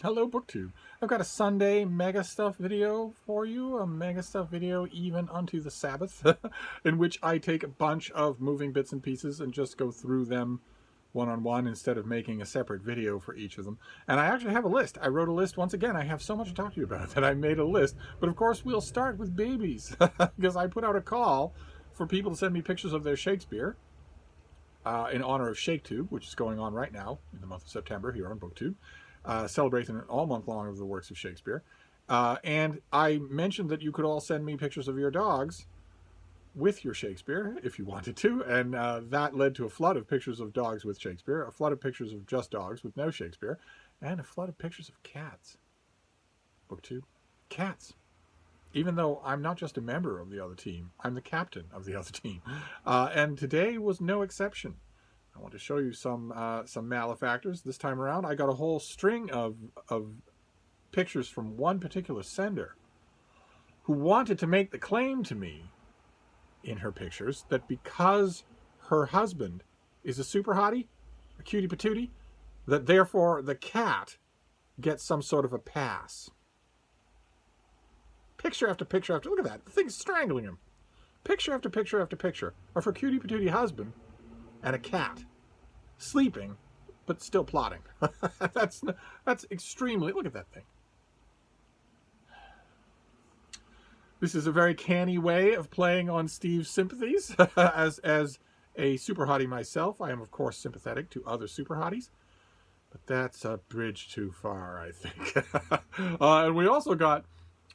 Hello, BookTube. I've got a Sunday MegaStuff video for you, a MegaStuff video even unto the Sabbath, in which I take a bunch of moving bits and pieces and just go through them one-on-one instead of making a separate video for each of them. And I actually have a list. I wrote a list once again. I have so much to talk to you about that I made a list. But of course, we'll start with babies, because I put out a call for people to send me pictures of their Shakespeare in honor of ShakeTube, which is going on right now in the month of September here on BookTube. Celebrating all month long of the works of Shakespeare. And I mentioned that you could all send me pictures of your dogs with your Shakespeare if you wanted to, and that led to a flood of pictures of dogs with Shakespeare, a flood of pictures of just dogs with no Shakespeare, and a flood of pictures of cats. BookTube. Cats. Even though I'm not just a member of the other team, I'm the captain of the other team. And today was no exception. I want to show you some malefactors. This time around, I got a whole string of pictures from one particular sender who wanted to make the claim to me in her pictures that because her husband is a super hottie, a cutie patootie, that therefore the cat gets some sort of a pass. Picture after picture after, look at that, the thing's strangling him. Picture after picture after picture of her cutie patootie husband and a cat sleeping but still plotting. that's extremely, look at that thing. This is a very canny way of playing on Steve's sympathies. as a super hottie myself, I am of course sympathetic to other super hotties, but that's a bridge too far, I think. And we also got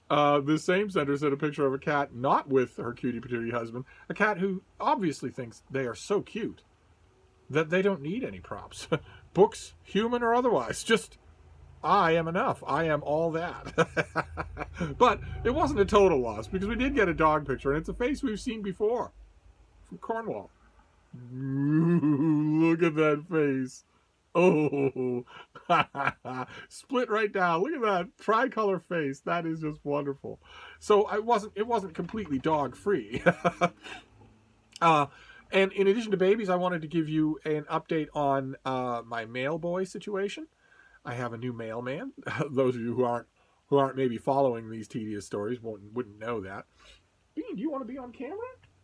the same sender sent a picture of a cat not with her cutie patootie husband, a cat who obviously thinks they are so cute that they don't need any props. Books, human or otherwise. Just, I am enough. I am all that. But it wasn't a total loss, because we did get a dog picture, and it's a face we've seen before. From Cornwall. Ooh, look at that face. Oh, split right down. Look at that tricolor face. That is just wonderful. So it wasn't completely dog free. And in addition to babies, I wanted to give you an update on my mail boy situation. I have a new mailman. Those of you who aren't maybe following these tedious stories wouldn't know that. Bean, do you want to be on camera?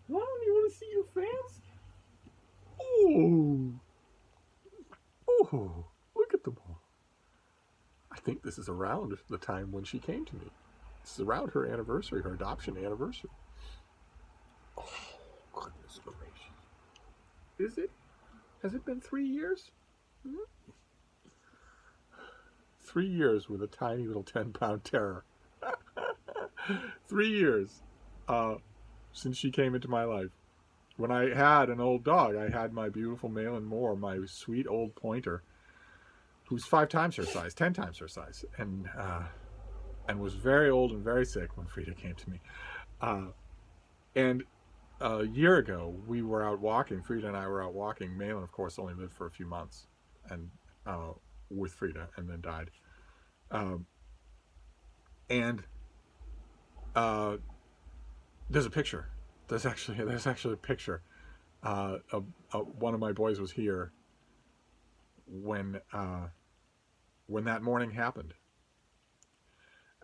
Huh? Do you want to see your fans? Oh, oh, look at them all. I think this is around the time when she came to me. This is around her anniversary, her adoption anniversary. Oh, goodness gracious. Is it? Has it been 3 years? 3 years with a tiny little 10-pound terror. 3 years since she came into my life. When I had an old dog, I had my beautiful Malin Moore, my sweet old pointer, who's 5 times her size, 10 times her size, and was very old and very sick when Frida came to me. And a year ago, we were out walking. Frida and I were out walking. Malin, of course, only lived for a few months, and with Frida, and then died. And there's a picture. There's actually a picture. One of my boys was here when that morning happened,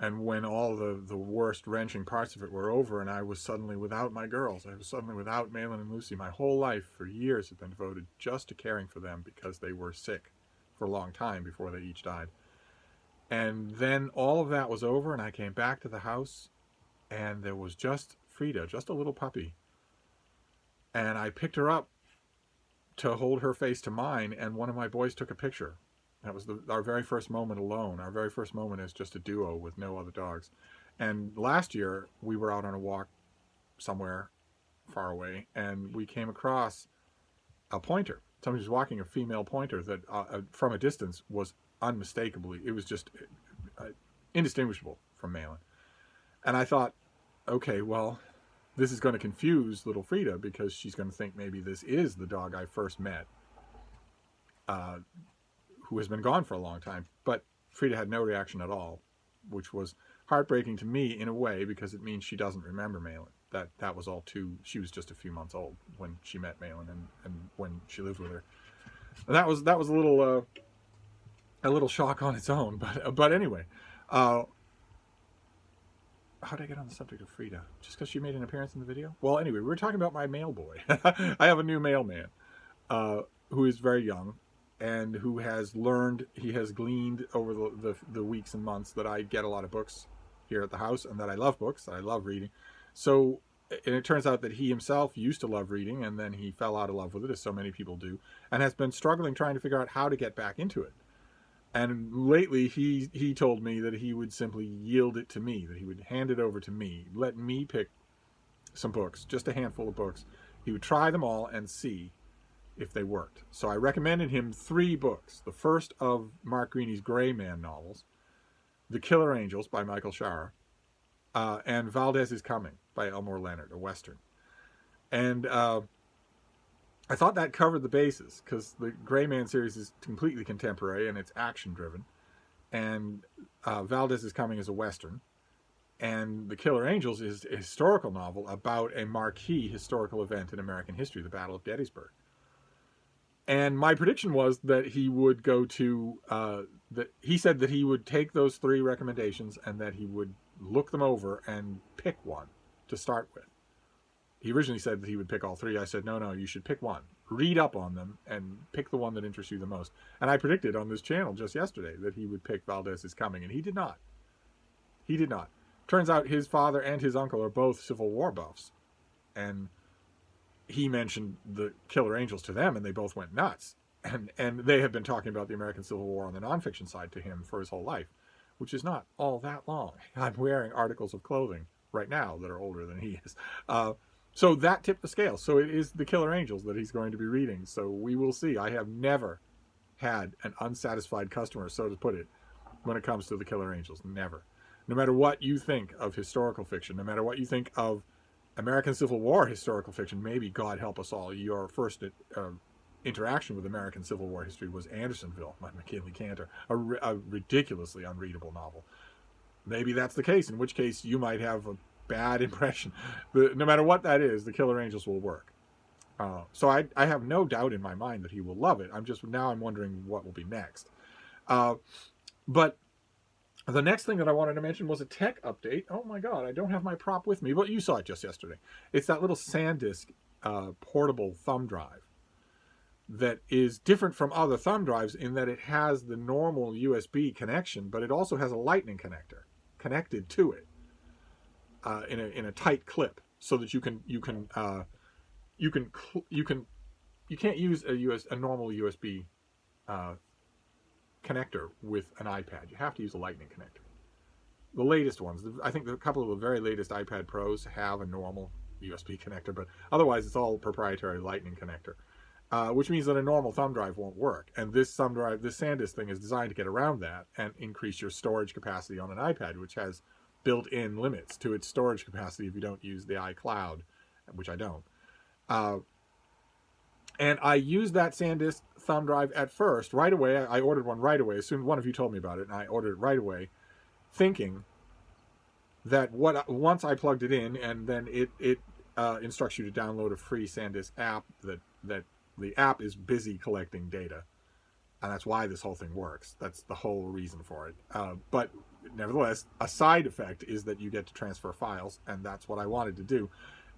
and when all the worst wrenching parts of it were over, and I was suddenly without my girls. I was suddenly without Malin and Lucy. My whole life for years had been devoted just to caring for them because they were sick for a long time before they each died. And then all of that was over, and I came back to the house, and there was just Frida, just a little puppy. And I picked her up to hold her face to mine, and one of my boys took a picture. That was our very first moment alone. Our very first moment as just a duo with no other dogs. And last year, we were out on a walk somewhere far away, and we came across a pointer. Somebody was walking a female pointer that, from a distance, was unmistakably, it was just indistinguishable from Malin. And I thought, okay, well, this is going to confuse little Frida, because she's going to think maybe this is the dog I first met, who has been gone for a long time. But Frida had no reaction at all, which was heartbreaking to me in a way, because it means she doesn't remember Malin. That was all too, she was just a few months old when she met Malin, and when she lived with her. And that was a little a little shock on its own. But anyway, uh, how did I get on the subject of Frida? Just because she made an appearance in the video? Well, anyway, we were talking about my mail boy. I have a new mailman uh, who is very young and who has learned, he has gleaned over the weeks and months that I get a lot of books here at the house and that I love books, that I love reading. So, and it turns out that he himself used to love reading and then he fell out of love with it, as so many people do, and has been struggling trying to figure out how to get back into it. And lately, he told me that he would simply yield it to me, that he would hand it over to me, let me pick some books, just a handful of books. He would try them all and see if they worked. So I recommended him 3 books. The first of Mark Greeny's Gray Man novels, The Killer Angels by Michael Sharer, and Valdez is Coming by Elmore Leonard, a Western. And I thought that covered the bases, because the Gray Man series is completely contemporary and it's action driven, and Valdez is Coming as a Western, and The Killer Angels is a historical novel about a marquee historical event in American history, the Battle of Gettysburg. And my prediction was that he would go to that. He said that he would take those 3 recommendations and that he would look them over and pick one to start with. He originally said that he would pick all 3. I said, no, you should pick one. Read up on them and pick the one that interests you the most. And I predicted on this channel just yesterday that he would pick Valdez is Coming, and he did not. He did not. Turns out his father and his uncle are both Civil War buffs. And he mentioned the Killer Angels to them, and they both went nuts. And they have been talking about the American Civil War on the nonfiction side to him for his whole life, which is not all that long. I'm wearing articles of clothing right now that are older than he is. So that tipped the scale. So it is the Killer Angels that he's going to be reading. So we will see. I have never had an unsatisfied customer, so to put it, when it comes to the Killer Angels. Never. No matter what you think of historical fiction, no matter what you think of American Civil War historical fiction, maybe, God help us all, your first interaction with American Civil War history was Andersonville by McKinley Cantor, a ridiculously unreadable novel. Maybe that's the case, in which case you might have a bad impression. No matter what that is, the Killer Angels will work. So I have no doubt in my mind that he will love it. I'm wondering what will be next. But the next thing that I wanted to mention was a tech update. Oh my God, I don't have my prop with me, but you saw it just yesterday. It's that little SanDisk portable thumb drive that is different from other thumb drives in that it has the normal USB connection, but it also has a Lightning connector connected to it in a tight clip, so that you can't use a normal USB connector with an iPad. You have to use a Lightning connector. The latest ones, I think a couple of the very latest iPad Pros have a normal USB connector, but otherwise it's all proprietary Lightning connector, which means that a normal thumb drive won't work. And this thumb drive, this SanDisk thing, is designed to get around that and increase your storage capacity on an iPad, which has built-in limits to its storage capacity if you don't use the iCloud, which I don't. And I used that SanDisk thumb drive at first, right away. I ordered one right away. As soon as one of you told me about it, and I ordered it right away, thinking that once I plugged it in, and then it instructs you to download a free SanDisk app, that the app is busy collecting data. And that's why this whole thing works. That's the whole reason for it. But nevertheless, a side effect is that you get to transfer files, and that's what I wanted to do.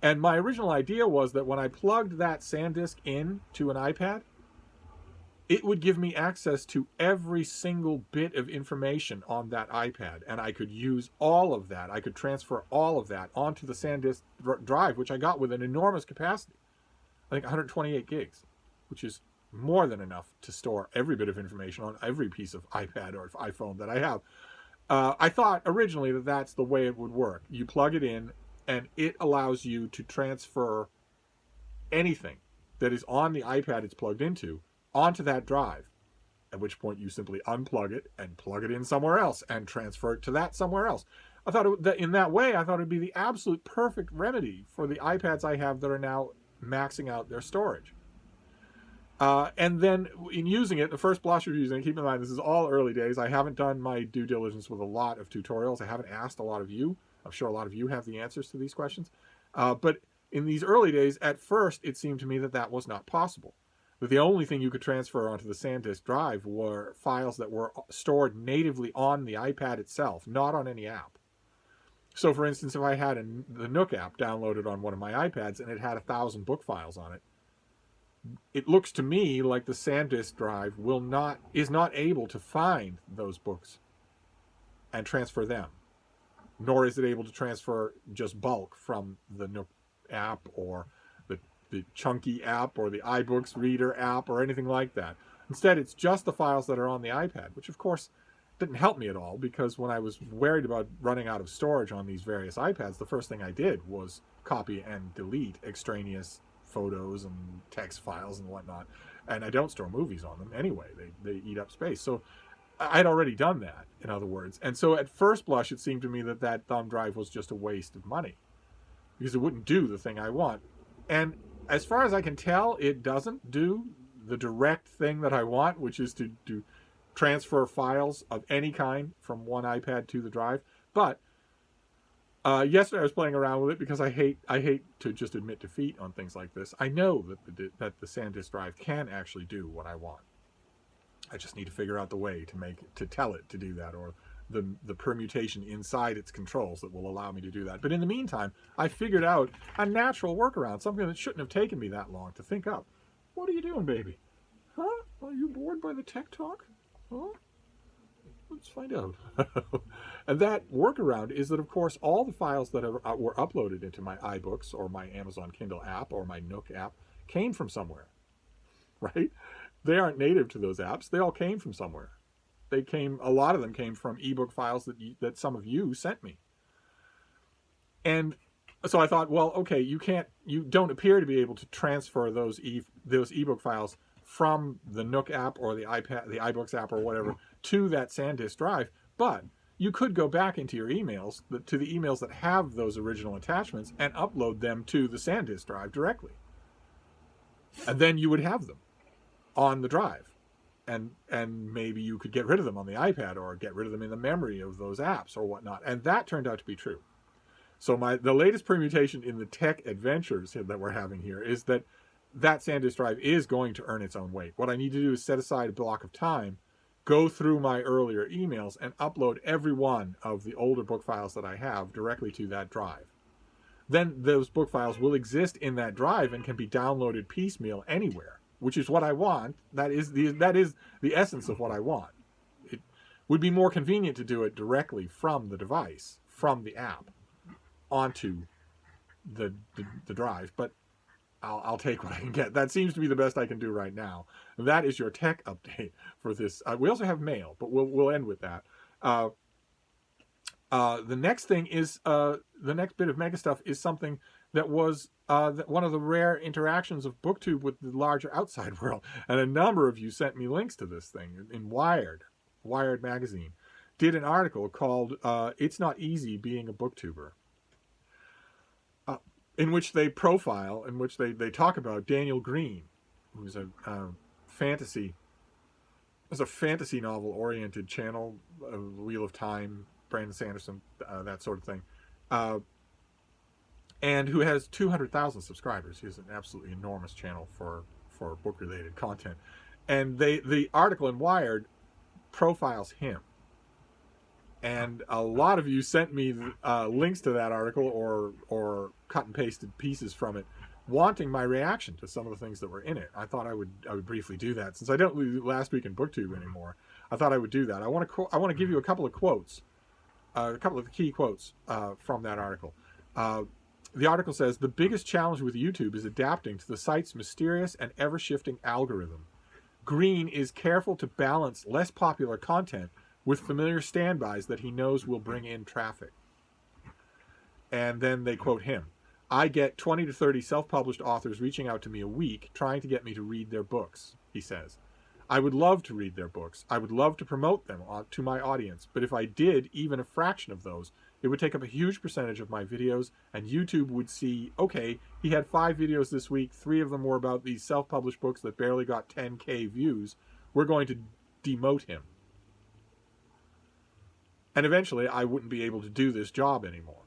And my original idea was that when I plugged that SanDisk in to an iPad, it would give me access to every single bit of information on that iPad, and I could use all of that. I could transfer all of that onto the SanDisk drive, which I got with an enormous capacity. I think 128 gigs, which is more than enough to store every bit of information on every piece of iPad or iPhone that I have. I thought originally that that's the way it would work. You plug it in, and it allows you to transfer anything that is on the iPad it's plugged into onto that drive, at which point you simply unplug it and plug it in somewhere else and transfer it to that somewhere else. I thought that in that way, I thought it would be the absolute perfect remedy for the iPads I have that are now maxing out their storage. And then in using it, the first blush of using it, keep in mind, this is all early days. I haven't done my due diligence with a lot of tutorials. I haven't asked a lot of you. I'm sure a lot of you have the answers to these questions. But in these early days, at first, it seemed to me that that was not possible. that the only thing you could transfer onto the SanDisk drive were files that were stored natively on the iPad itself, not on any app. So, for instance, if I had the Nook app downloaded on one of my iPads and it had 1,000 book files on it, it looks to me like the SanDisk drive is not able to find those books and transfer them, nor is it able to transfer just bulk from the Nook app or the Chunky app or the iBooks Reader app or anything like that. Instead, it's just the files that are on the iPad, which of course didn't help me at all, because when I was worried about running out of storage on these various iPads, the first thing I did was copy and delete extraneous photos and text files and whatnot. And I don't store movies on them anyway. They eat up space. So I'd already done that, in other words. And so at first blush, it seemed to me that that thumb drive was just a waste of money, because it wouldn't do the thing I want. And as far as I can tell, it doesn't do the direct thing that I want, which is to transfer files of any kind from one iPad to the drive. But yesterday I was playing around with it because I hate to just admit defeat on things like this. I know that the SanDisk drive can actually do what I want. I just need to figure out the way to tell it to do that, or the permutation inside its controls that will allow me to do that. But in the meantime, I figured out a natural workaround, something that shouldn't have taken me that long to think up. What are you doing, baby? Huh? Are you bored by the tech talk? Huh? Let's find out. And that workaround is that, of course, all the files that were uploaded into my iBooks or my Amazon Kindle app or my Nook app came from somewhere, right? They aren't native to those apps. They all came from somewhere. A lot of them came from ebook files that some of you sent me. And so I thought, well, okay, you don't appear to be able to transfer those ebook files from the Nook app or the iBooks app or whatever to that SanDisk drive, but you could go back into your emails, to the emails that have those original attachments, and upload them to the SanDisk drive directly. And then you would have them on the drive. And maybe you could get rid of them on the iPad, or get rid of them in the memory of those apps or whatnot. And that turned out to be true. So the latest permutation in the tech adventures that we're having here is that SanDisk drive is going to earn its own weight. What I need to do is set aside a block of time, go through my earlier emails, and upload every one of the older book files that I have directly to that drive. Then those book files will exist in that drive and can be downloaded piecemeal anywhere, which is what I want. That is the essence of what I want. It would be more convenient to do it directly from the device, from the app, onto the drive, but I'll take what I can get. That seems to be the best I can do right now. That is your tech update for this. We also have mail, but we'll end with that. The next thing is the next bit of MegaStuff is something that was one of the rare interactions of BookTube with the larger outside world. And a number of you sent me links to this thing. In Wired magazine did an article called "It's Not Easy Being a BookTuber," in which they talk about Daniel Green, who's a fantasy novel oriented channel, Wheel of Time, Brandon Sanderson, that sort of thing, and who has 200,000 subscribers. He has an absolutely enormous channel for book related content, and the article in Wired profiles him. And a lot of you sent me links to that article or cut and pasted pieces from it, wanting my reaction to some of the things that were in it. I thought I would briefly do that, since I don't do Last Week in BookTube anymore. I thought I would do that. I want to give you a couple of quotes, a couple of key quotes from that article. The article says, "The biggest challenge with YouTube is adapting to the site's mysterious and ever-shifting algorithm. Green is careful to balance less popular content with familiar standbys that he knows will bring in traffic." And then they quote him. "I get 20 to 30 self-published authors reaching out to me a week trying to get me to read their books," he says. "I would love to read their books. I would love to promote them to my audience. But if I did even a fraction of those, it would take up a huge percentage of my videos, and YouTube would see, okay, he had 5 videos this week. 3 of them were about these self-published books that barely got 10K views. We're going to demote him. And eventually I wouldn't be able to do this job anymore."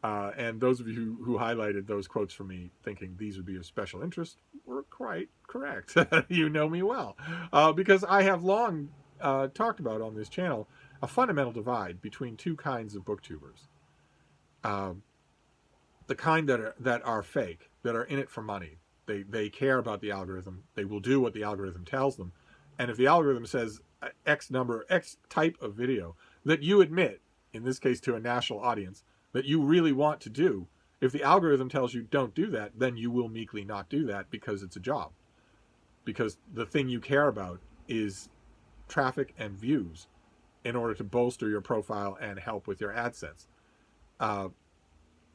And those of you who highlighted those quotes for me thinking these would be of special interest were quite correct. You know me well. Because I have long talked about on this channel a fundamental divide between two kinds of booktubers. The kind that are fake, that are in it for money. They care about the algorithm. They will do what the algorithm tells them. And if the algorithm says X type of video that you admit, in this case to a national audience, that you really want to do, if the algorithm tells you don't do that, then you will meekly not do that because it's a job. Because the thing you care about is traffic and views in order to bolster your profile and help with your AdSense.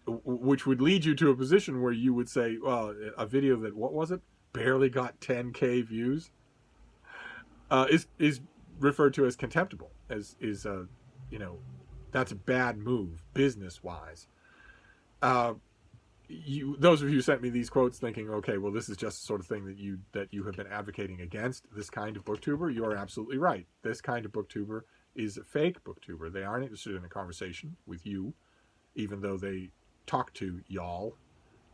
Which would lead you to a position where you would say, well, a video that, what was it, barely got 10K views is referred to as contemptible, that's a bad move business-wise. Those of you who sent me these quotes thinking, okay, well, this is just the sort of thing that you have been advocating against, this kind of booktuber, you are absolutely right. This kind of booktuber is a fake booktuber. They aren't interested in a conversation with you, even though they talk to y'all.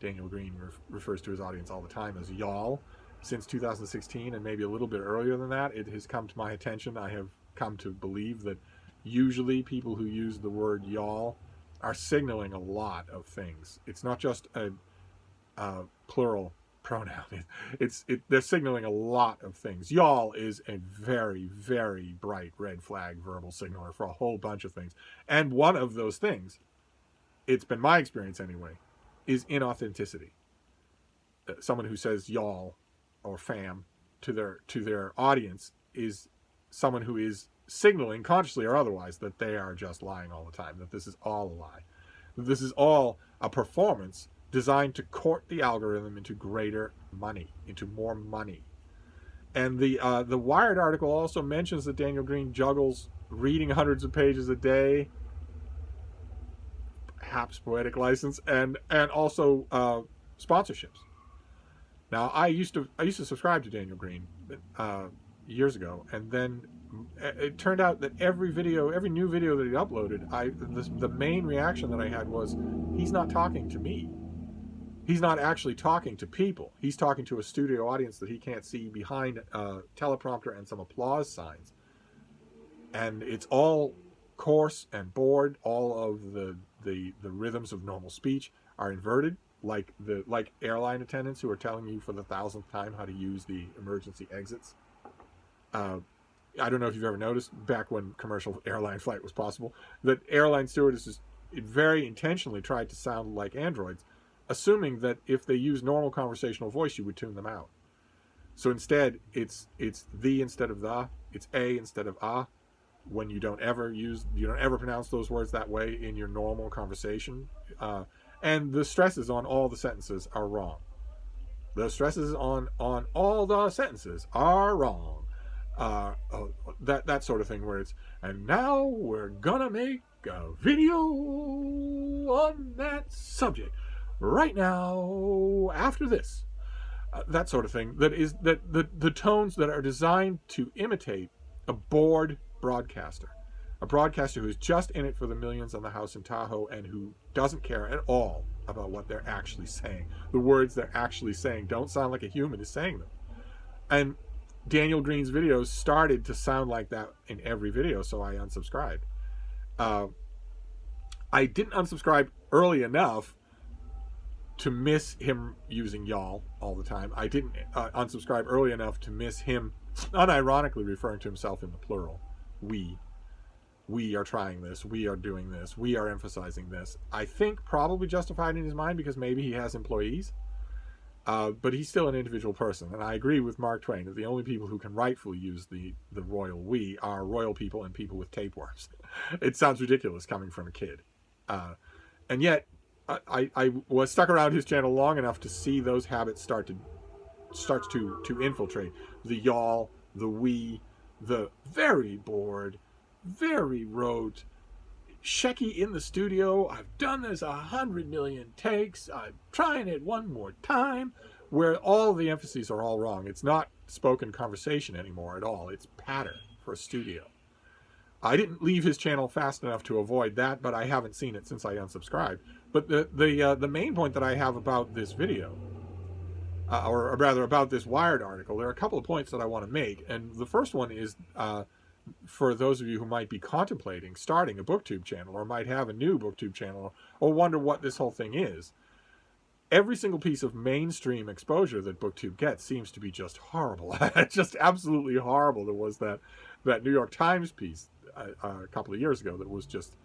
Daniel Green refers to his audience all the time as y'all. Since 2016, and maybe a little bit earlier than that, it has come to my attention. I have come to believe that usually people who use the word y'all are signaling a lot of things. It's not just a plural pronoun. They're signaling a lot of things. Y'all is a very, very bright red flag verbal signaler for a whole bunch of things. And one of those things, it's been my experience anyway, is inauthenticity. Someone who says y'all or fam to their audience is someone who is signaling, consciously or otherwise, that they are just lying all the time, that this is all a lie, that this is all a performance designed to court the algorithm into greater money, into more money. And the Wired article also mentions that Daniel Green juggles reading hundreds of pages a day, perhaps poetic license, and also sponsorships. Now, I used to subscribe to Daniel Green years ago, and then it turned out that every new video that he uploaded, the main reaction that I had was, he's not talking to me. He's not actually talking to people. He's talking to a studio audience that he can't see behind a teleprompter and some applause signs. And it's all coarse and bored. All of the rhythms of normal speech are inverted, like airline attendants who are telling you for the 1,000th time how to use the emergency exits. I don't know if you've ever noticed, back when commercial airline flight was possible, that airline stewardesses very intentionally tried to sound like androids, assuming that if they use normal conversational voice, you would tune them out. So instead, it's the instead of the, it's a instead of a. When you don't ever pronounce those words that way in your normal conversation, and the stresses on all the sentences are wrong. The stresses on all the sentences are wrong. That sort of thing where it's, and now we're gonna make a video on that subject right now after this. That sort of thing. That is the tones that are designed to imitate a bored broadcaster. A broadcaster who is just in it for the millions on the house in Tahoe and who doesn't care at all about what they're actually saying. The words they're actually saying don't sound like a human is saying them. And Daniel Green's videos started to sound like that in every video, so I unsubscribed. I didn't unsubscribe early enough to miss him using y'all all the time. I didn't unsubscribe early enough to miss him unironically referring to himself in the plural. We are trying this, we are doing this, we are emphasizing this. I think probably justified in his mind because maybe he has employees. But he's still an individual person, and I agree with Mark Twain that the only people who can rightfully use the royal we are royal people and people with tapeworms. It sounds ridiculous coming from a kid. And yet, I was stuck around his channel long enough to see those habits start to infiltrate. The y'all, the we, the very bored, very rote, Shecky in the studio, I've done this 100 million takes, I'm trying it one more time, where all the emphases are all wrong. It's not spoken conversation anymore at all. It's patter for a studio. I didn't leave his channel fast enough to avoid that, but I haven't seen it since I unsubscribed. But the main point that I have about this video, or rather about this Wired article, there are a couple of points that I want to make. And the first one is, for those of you who might be contemplating starting a BookTube channel, or might have a new BookTube channel, or wonder what this whole thing is. Every single piece of mainstream exposure that BookTube gets seems to be just horrible. Just absolutely horrible. There was that New York Times piece a couple of years ago that was just,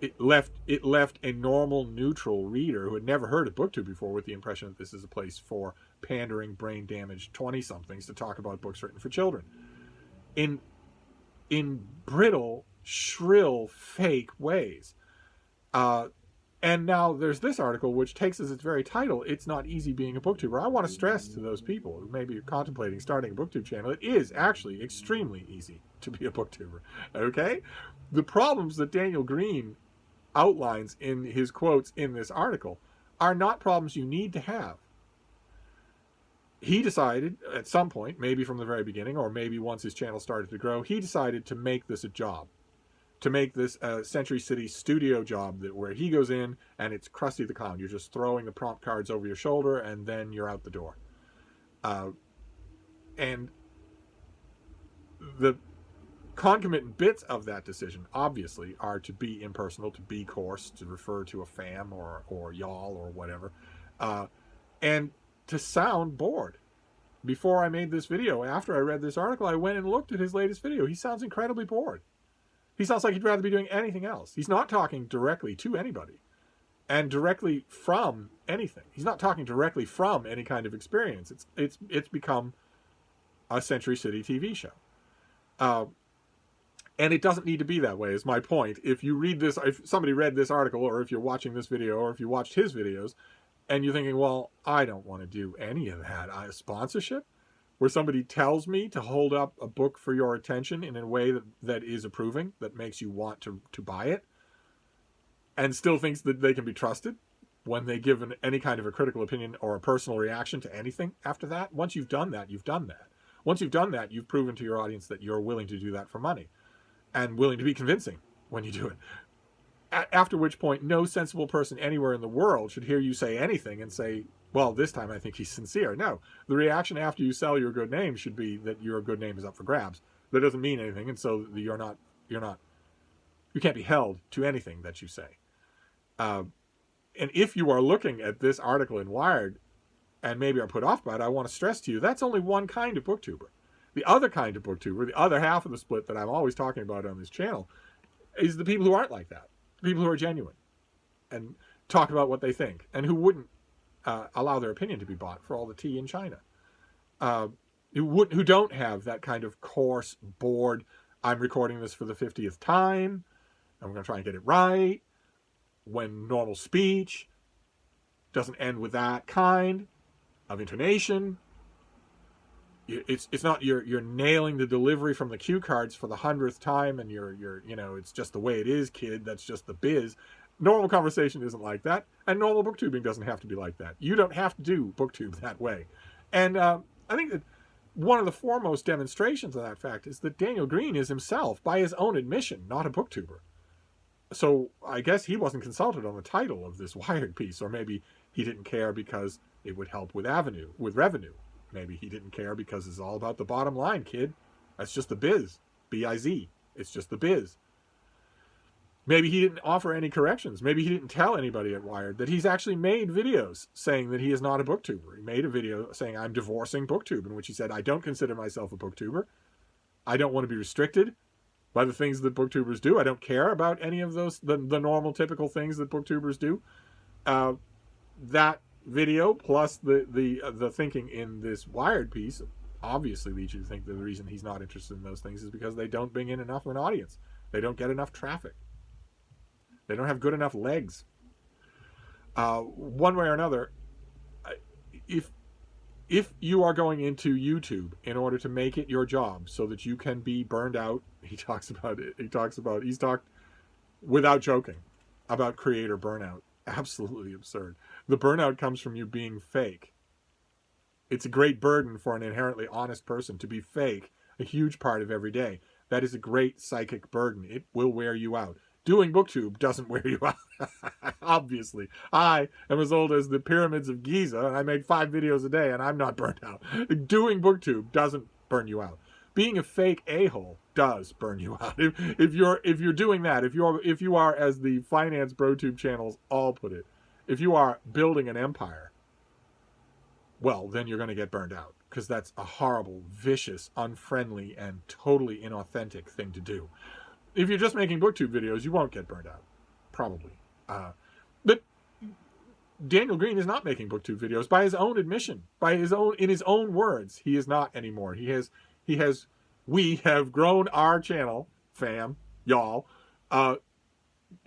it left a normal, neutral reader who had never heard of BookTube before with the impression that this is a place for pandering, brain-damaged 20-somethings to talk about books written for children. In brittle, shrill, fake ways. And now there's this article which takes as its very title, "It's Not Easy Being a BookTuber." I want to stress to those people who may be contemplating starting a BookTube channel, it is actually extremely easy to be a BookTuber, okay? The problems that Daniel Green outlines in his quotes in this article are not problems you need to have. He decided at some point, maybe from the very beginning, or maybe once his channel started to grow, he decided to make this a job. To make this a Century City studio job where he goes in and it's Krusty the Clown. You're just throwing the prompt cards over your shoulder and then you're out the door. And the concomitant bits of that decision, obviously, are to be impersonal, to be coarse, to refer to a fam or y'all or whatever, and to sound bored. Before I made this video, after I read this article, I went and looked at his latest video. He sounds incredibly bored. He sounds like he'd rather be doing anything else. He's not talking directly to anybody and directly from anything. He's not talking directly from any kind of experience. It's become a Century City TV show. And it doesn't need to be that way, is my point. If you read this, if somebody read this article, or if you're watching this video, or if you watched his videos, and you're thinking, well, I don't want to do any of that. A sponsorship? Where somebody tells me to hold up a book for your attention in a way that is approving, that makes you want to buy it, and still thinks that they can be trusted when they give any kind of a critical opinion or a personal reaction to anything after that. Once you've done that, you've done that. Once you've done that, you've proven to your audience that you're willing to do that for money and willing to be convincing when you do it. After which point, no sensible person anywhere in the world should hear you say anything and say, well, this time I think he's sincere. No, the reaction after you sell your good name should be that your good name is up for grabs. That doesn't mean anything, and so you can't be held to anything that you say. And if you are looking at this article in Wired and maybe are put off by it, I want to stress to you, that's only one kind of BookTuber. The other kind of BookTuber, the other half of the split that I'm always talking about on this channel, is the people who aren't like that. The people who are genuine and talk about what they think, and who wouldn't allow their opinion to be bought for all the tea in China. Who don't have that kind of coarse, bored, I'm recording this for the 50th time, I'm going to try and get it right, when normal speech doesn't end with that kind of intonation. It's not you're nailing the delivery from the cue cards for the 100th time, and you're it's just the way it is, kid. That's just the biz. Normal conversation isn't like that, and normal booktubing doesn't have to be like that. You don't have to do booktube that way. And I think that one of the foremost demonstrations of that fact is that Daniel Green is himself, by his own admission, not a booktuber. So I guess he wasn't consulted on the title of this Wired piece, or maybe he didn't care because it would help with revenue. Maybe he didn't care because it's all about the bottom line, kid. That's just the biz. B-I-Z. It's just the biz. Maybe he didn't offer any corrections. Maybe he didn't tell anybody at Wired that he's actually made videos saying that he is not a booktuber. He made a video saying, I'm divorcing booktube, in which he said, I don't consider myself a booktuber. I don't want to be restricted by the things that booktubers do. I don't care about any of those, the normal, typical things that booktubers do. That video plus the thinking in this Wired piece obviously leads you to think that the reason he's not interested in those things is because they don't bring in enough of an audience. They don't get enough traffic. They don't have good enough legs. One way or another, if you are going into YouTube in order to make it your job so that you can be burned out, he's talked without joking about creator burnout. Absolutely absurd. The burnout comes from you being fake. It's a great burden for an inherently honest person to be fake a huge part of every day. That is a great psychic burden. It will wear you out. Doing BookTube doesn't wear you out. Obviously. I am as old as the pyramids of Giza, and I make 5 videos a day, and I'm not burnt out. Doing BookTube doesn't burn you out. Being a fake a-hole does burn you out. If you're doing that, if you are, as the finance BroTube channels all put it, if you are building an empire, well, then you're going to get burned out, because that's a horrible, vicious, unfriendly, and totally inauthentic thing to do. If you're just making BookTube videos, you won't get burned out, probably. But Daniel Green is not making BookTube videos by his own admission, in his own words. He is not anymore. We have grown our channel, fam, y'all,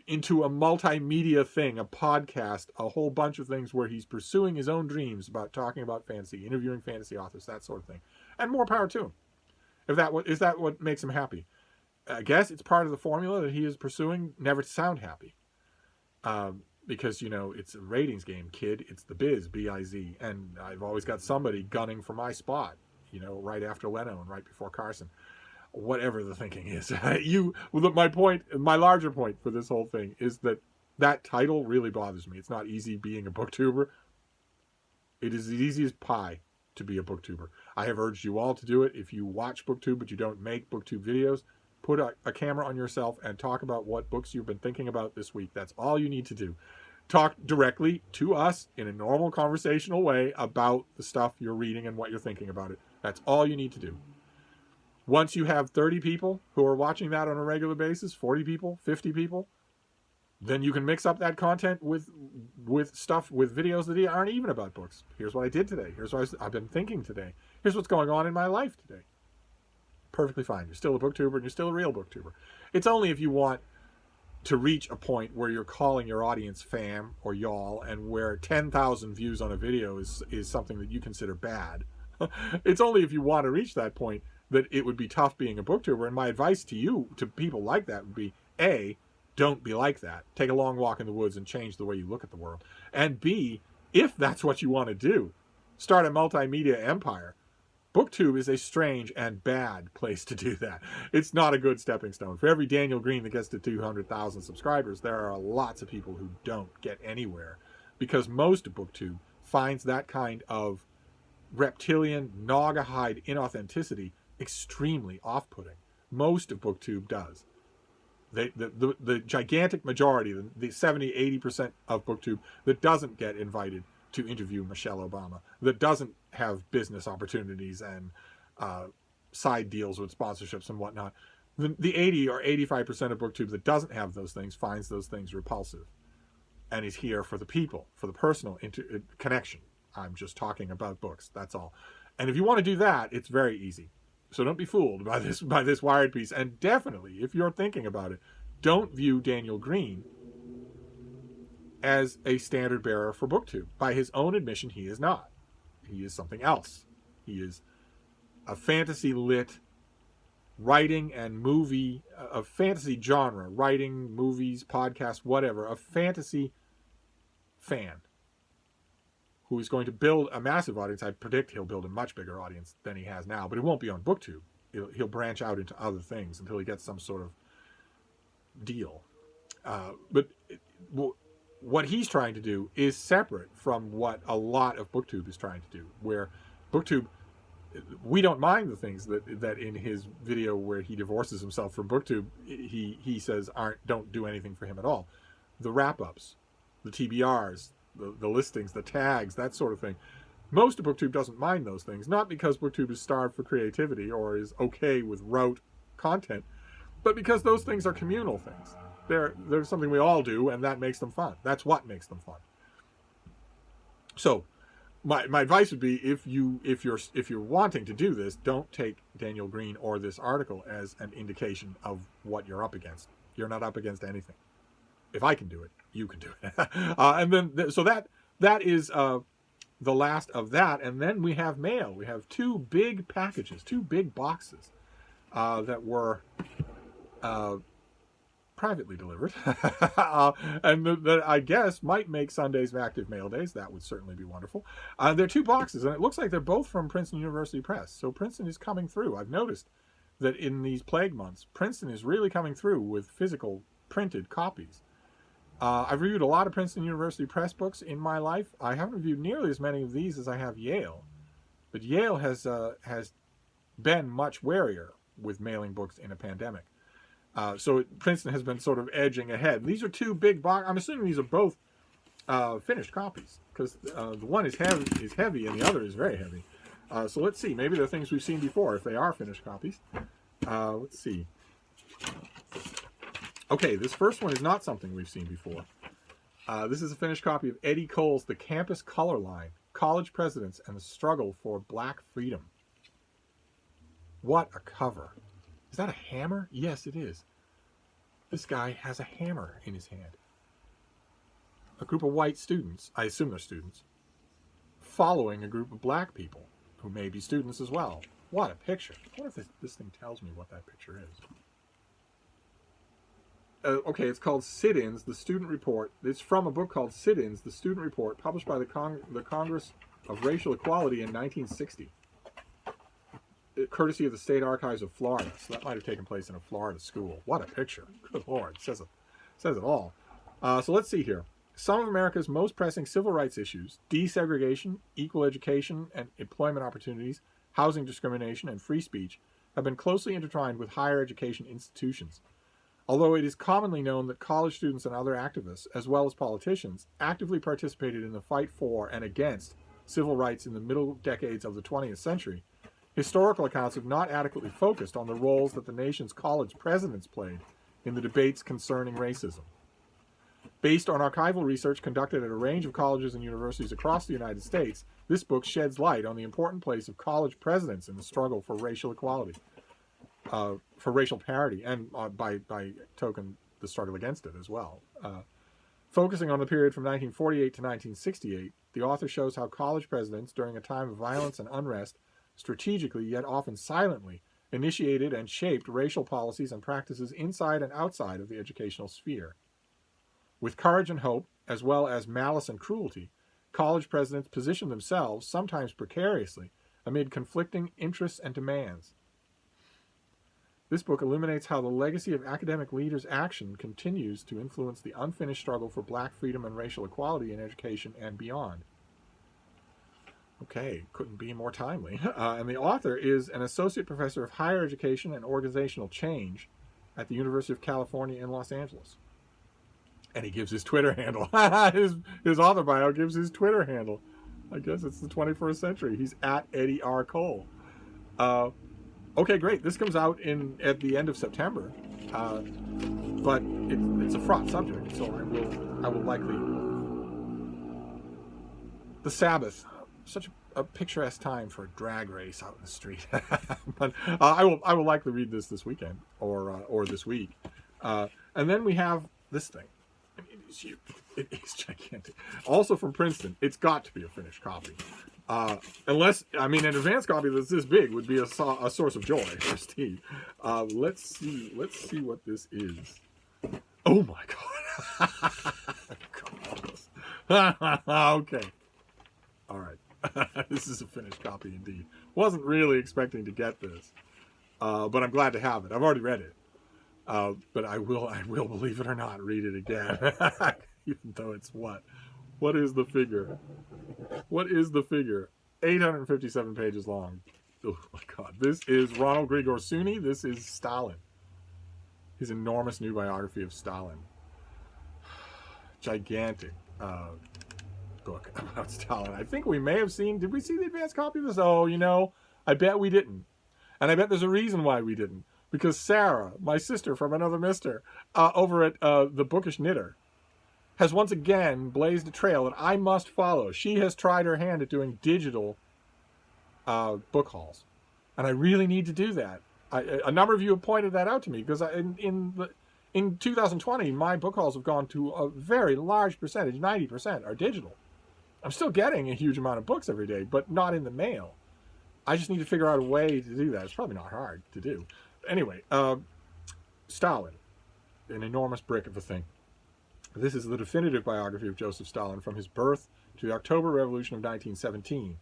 into a multimedia thing, a podcast, a whole bunch of things where he's pursuing his own dreams about talking about fantasy, interviewing fantasy authors, that sort of thing. And more power to him. Is that what makes him happy? I guess it's part of the formula that he is pursuing, never to sound happy. Because, it's a ratings game, kid. It's the biz, B-I-Z. And I've always got somebody gunning for my spot, right after Leno and right before Carson. Whatever the thinking is. My larger point for this whole thing is that title really bothers me. It's not easy being a BookTuber. It is as easy as pie to be a BookTuber. I have urged you all to do it. If you watch BookTube but you don't make BookTube videos, put a camera on yourself and talk about what books you've been thinking about this week. That's all you need to do. Talk directly to us in a normal conversational way about the stuff you're reading and what you're thinking about it. That's all you need to do. Once you have 30 people who are watching that on a regular basis, 40 people, 50 people, then you can mix up that content with stuff, with videos that aren't even about books. Here's what I did today. Here's what I've been thinking today. Here's what's going on in my life today. Perfectly fine. You're still a BookTuber and you're still a real BookTuber. It's only if you want to reach a point where you're calling your audience fam or y'all, and where 10,000 views on a video is something that you consider bad. It's only if you want to reach that point that it would be tough being a BookTuber. And my advice to people like that would be, A, don't be like that. Take a long walk in the woods and change the way you look at the world. And B, if that's what you want to do, start a multimedia empire. BookTube is a strange and bad place to do that. It's not a good stepping stone. For every Daniel Green that gets to 200,000 subscribers, there are lots of people who don't get anywhere, because most of BookTube finds that kind of reptilian, gnawgahide inauthenticity extremely off-putting. Most of BookTube does. The gigantic majority, the 70-80% of BookTube that doesn't get invited to interview Michelle Obama, that doesn't have business opportunities and side deals with sponsorships and whatnot, the 80 or 85% of BookTube that doesn't have those things finds those things repulsive, and is here for the people, for the personal connection. I'm just talking about books, that's all. And if you want to do that, it's very easy. So don't be fooled by this Wired piece. And definitely, if you're thinking about it, don't view Daniel Green as a standard bearer for BookTube. By his own admission, he is not. He is something else. He is a fantasy-lit writing and movie, a fantasy genre, writing, movies, podcasts, whatever, a fantasy fan who is going to build a massive audience. I predict he'll build a much bigger audience than he has now, but it won't be on BookTube. He'll branch out into other things until he gets some sort of deal. What he's trying to do is separate from what a lot of BookTube is trying to do, where BookTube, we don't mind the things that in his video where he divorces himself from BookTube, he says don't do anything for him at all. The wrap-ups, the TBRs, the listings, the tags, that sort of thing. Most of BookTube doesn't mind those things, not because BookTube is starved for creativity or is okay with rote content, but because those things are communal things. They're something we all do, and that makes them fun. That's what makes them fun. So my advice would be, if you're wanting to do this, don't take Daniel Green or this article as an indication of what you're up against. You're not up against anything. If I can do it, you can do it. And then, so that is the last of that. And then we have mail. We have 2 big packages, 2 big boxes that were privately delivered, and that I guess might make Sundays active mail days. That would certainly be wonderful. They're 2 boxes, and it looks like they're both from Princeton University Press. So Princeton is coming through. I've noticed that in these plague months, Princeton is really coming through with physical printed copies. I've reviewed a lot of Princeton University Press books in my life. I haven't reviewed nearly as many of these as I have Yale, but Yale has been much warier with mailing books in a pandemic. So Princeton has been sort of edging ahead. These are two big box. I'm assuming these are both finished copies, because the one is heavy and the other is very heavy. So let's see. Maybe they're things we've seen before if they are finished copies. Let's see. Okay, this first one is not something we've seen before. This is a finished copy of Eddie Cole's The Campus Color Line, College Presidents and the Struggle for Black Freedom. What a cover. Is that a hammer? Yes, it is. This guy has a hammer in his hand. A group of white students, I assume they're students, following a group of black people who may be students as well. What a picture. I wonder if this thing tells me what that picture is. Okay, it's called Sit-ins, the Student Report. It's from a book called Sit-ins, the Student Report, published by the Congress of Racial Equality in 1960. Courtesy of the State Archives of Florida. So that might have taken place in a Florida school. What a picture. Good Lord. It says it all. So let's see here. Some of America's most pressing civil rights issues, desegregation, equal education and employment opportunities, housing discrimination, and free speech, have been closely intertwined with higher education institutions. Although it is commonly known that college students and other activists, as well as politicians, actively participated in the fight for and against civil rights in the middle decades of the 20th century, historical accounts have not adequately focused on the roles that the nation's college presidents played in the debates concerning racism. Based on archival research conducted at a range of colleges and universities across the United States, this book sheds light on the important place of college presidents in the struggle for racial equality. For racial parity, and by token, the struggle against it as well. Focusing on the period from 1948 to 1968, the author shows how college presidents, during a time of violence and unrest, strategically, yet often silently, initiated and shaped racial policies and practices inside and outside of the educational sphere. With courage and hope, as well as malice and cruelty, college presidents positioned themselves, sometimes precariously, amid conflicting interests and demands. This book illuminates how the legacy of academic leaders' action continues to influence the unfinished struggle for black freedom and racial equality in education and beyond. Okay, couldn't be more timely. And the author is an associate professor of higher education and organizational change at the University of California in Los Angeles. And he gives his Twitter handle. his author bio gives his Twitter handle. I guess it's the 21st century. He's at Eddie R. Cole. Okay, great. This comes out at the end of September, but it's a fraught subject, so I will likely. The Sabbath, such a picturesque time for a drag race out in the street. But I will likely read this weekend or this week, and then we have this thing. It is huge. It is gigantic. Also from Princeton. It's got to be a finished copy. Unless, I mean, an advanced copy that's this big would be a source of joy for Steve. Let's see what this is. Oh my God. Okay. All right. This is a finished copy indeed. Wasn't really expecting to get this, but I'm glad to have it. I've already read it. But I will, believe it or not, read it again. Even though it's what is the figure? What is the figure? 857 pages long. Oh my God. This is Ronald Grigor Suni. This is Stalin. His enormous new biography of Stalin. Gigantic book about Stalin. I think we may have seen, did we see the advanced copy of this? Oh, I bet we didn't. And I bet there's a reason why we didn't. Because Sarah, my sister from another mister, over at The Bookish Knitter, has once again blazed a trail that I must follow. She has tried her hand at doing digital book hauls. And I really need to do that. A number of you have pointed that out to me, because in 2020, my book hauls have gone to a very large percentage, 90% are digital. I'm still getting a huge amount of books every day, but not in the mail. I just need to figure out a way to do that. It's probably not hard to do. Anyway, Stalin, an enormous brick of a thing. This is the definitive biography of Joseph Stalin from his birth to the October Revolution of 1917,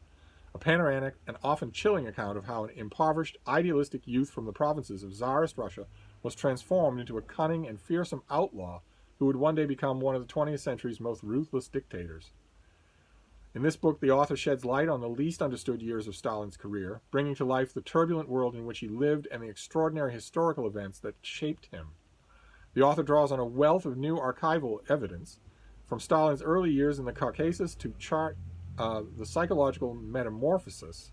a panoramic and often chilling account of how an impoverished, idealistic youth from the provinces of Tsarist Russia was transformed into a cunning and fearsome outlaw who would one day become one of the 20th century's most ruthless dictators. In this book, the author sheds light on the least understood years of Stalin's career, bringing to life the turbulent world in which he lived and the extraordinary historical events that shaped him. The author draws on a wealth of new archival evidence, from Stalin's early years in the Caucasus to chart the psychological metamorphosis.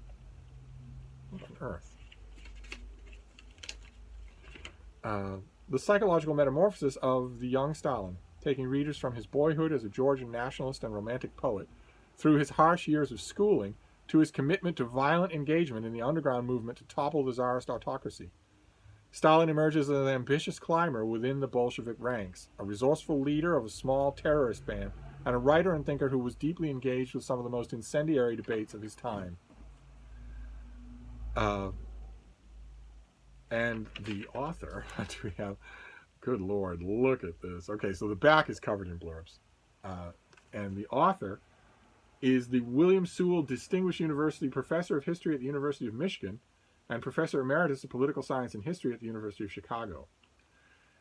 What on earth? The psychological metamorphosis of the young Stalin, taking readers from his boyhood as a Georgian nationalist and romantic poet, through his harsh years of schooling, to his commitment to violent engagement in the underground movement to topple the Tsarist autocracy. Stalin emerges as an ambitious climber within the Bolshevik ranks, a resourceful leader of a small terrorist band, and a writer and thinker who was deeply engaged with some of the most incendiary debates of his time. And the author, do we have, good Lord, look at this. Okay, so the back is covered in blurbs. And the author is the William Sewell Distinguished University Professor of History at the University of Michigan and Professor Emeritus of Political Science and History at the University of Chicago.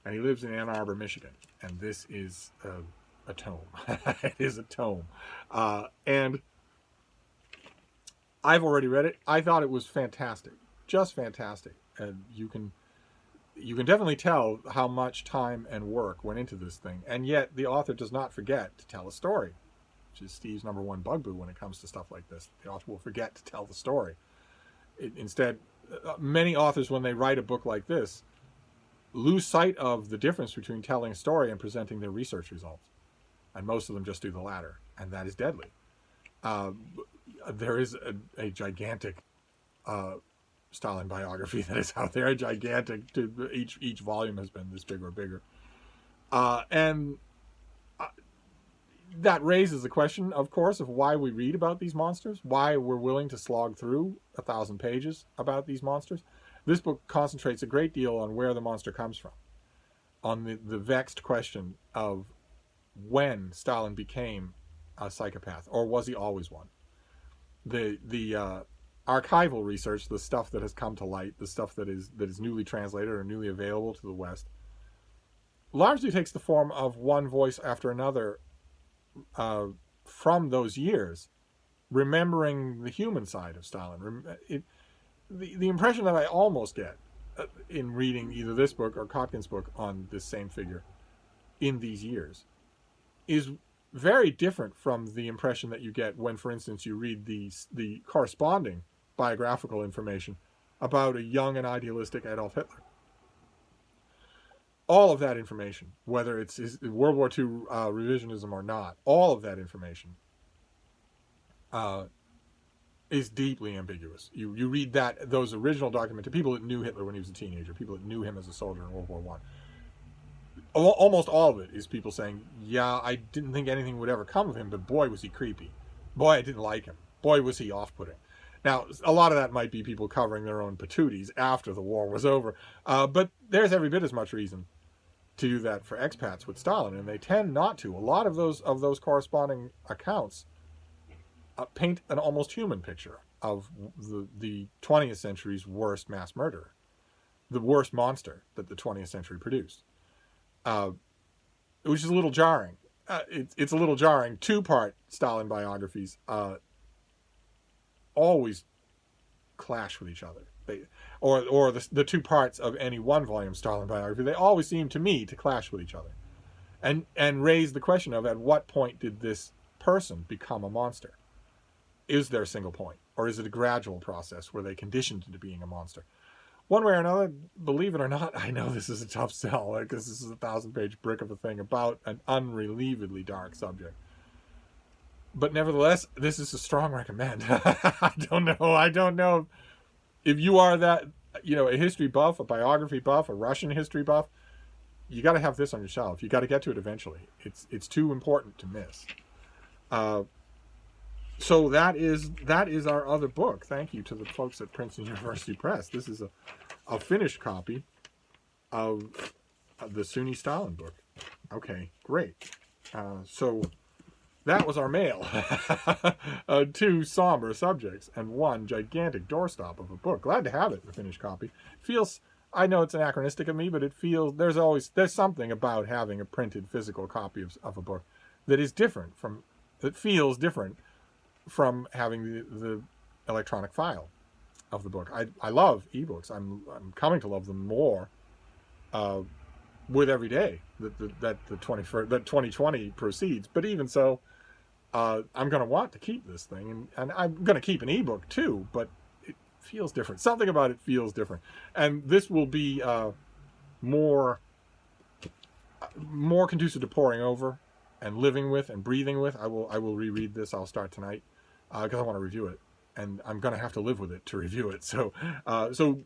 And he lives in Ann Arbor, Michigan. And this is a tome. It is a tome. And I've already read it. I thought it was fantastic. Just fantastic. And you can definitely tell how much time and work went into this thing. And yet the author does not forget to tell a story, which is Steve's number one bugaboo when it comes to stuff like this. The author will forget to tell the story. Instead, many authors, when they write a book like this, lose sight of the difference between telling a story and presenting their research results. And most of them just do the latter, and that is deadly. There is a gigantic Stalin biography that is out there, gigantic. Each volume has been this big or bigger. And that raises the question, of course, of why we read about these monsters, why we're willing to slog through 1,000 pages about these monsters. This book concentrates a great deal on where the monster comes from, on the vexed question of when Stalin became a psychopath, or was he always one? The archival research, the stuff that has come to light, the stuff that is newly translated or newly available to the West, largely takes the form of one voice after another from those years, remembering the human side of Stalin. The impression that I almost get in reading either this book or Kotkin's book on this same figure in these years is very different from the impression that you get when, for instance, you read the corresponding biographical information about a young and idealistic Adolf Hitler. All of that information, whether it's World War II revisionism or not, all of that information is deeply ambiguous. You read those original documents to people that knew Hitler when he was a teenager, people that knew him as a soldier in World War I. Almost all of it is people saying, yeah, I didn't think anything would ever come of him, but boy, was he creepy. Boy, I didn't like him. Boy, was he off-putting. Now, a lot of that might be people covering their own patooties after the war was over, but there's every bit as much reason to do that for expats with Stalin, and they tend not to. A lot of those corresponding accounts paint an almost human picture of the 20th century's worst mass murderer, the worst monster that the 20th century produced, which is a little jarring. It's a little jarring. Two-part Stalin biographies always clash with each other. Or the two parts of any one volume Stalin biography, they always seem to me to clash with each other, and raise the question of at what point did this person become a monster? Is there a single point, or is it a gradual process where they conditioned into being a monster? One way or another, believe it or not, I know this is a tough sell because this is a 1,000-page brick of a thing about an unrelievedly dark subject. But nevertheless, this is a strong recommend. I don't know if you are that, a history buff, a biography buff, a Russian history buff. You got to have this on your shelf. You got to get to it eventually. It's too important to miss. So that is our other book. Thank you to the folks at Princeton University Press. This is a finished copy of the Sunni Stalin book. Okay, great. So that was our mail. 2 somber subjects and 1 gigantic doorstop of a book. Glad to have it, the finished copy. Feels I know it's anachronistic of me, but it feels there's something about having a printed physical copy of a book that is different that feels different from having the electronic file of the book. I love ebooks. I'm coming to love them more with every day that 2020 proceeds. But even so, I'm going to want to keep this thing, and I'm going to keep an ebook too. But it feels different. Something about it feels different, and this will be more conducive to poring over and living with and breathing with. I will reread this. I'll start tonight because I want to review it, and I'm going to have to live with it to review it. So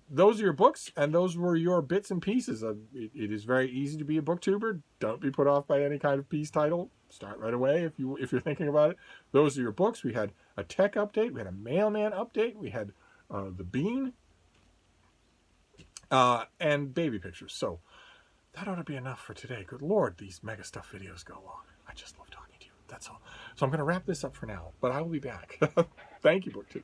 those are your books, and those were your bits and pieces. It is very easy to be a booktuber. Don't be put off by any kind of piece title. Start right away if you're thinking about it. Those are your books. We had a tech update. We had a mailman update. We had the bean and baby pictures. So that ought to be enough for today. Good Lord, these MegaStuff videos go long. I just love talking to you. That's all. So I'm going to wrap this up for now, but I will be back. Thank you, BookTuber.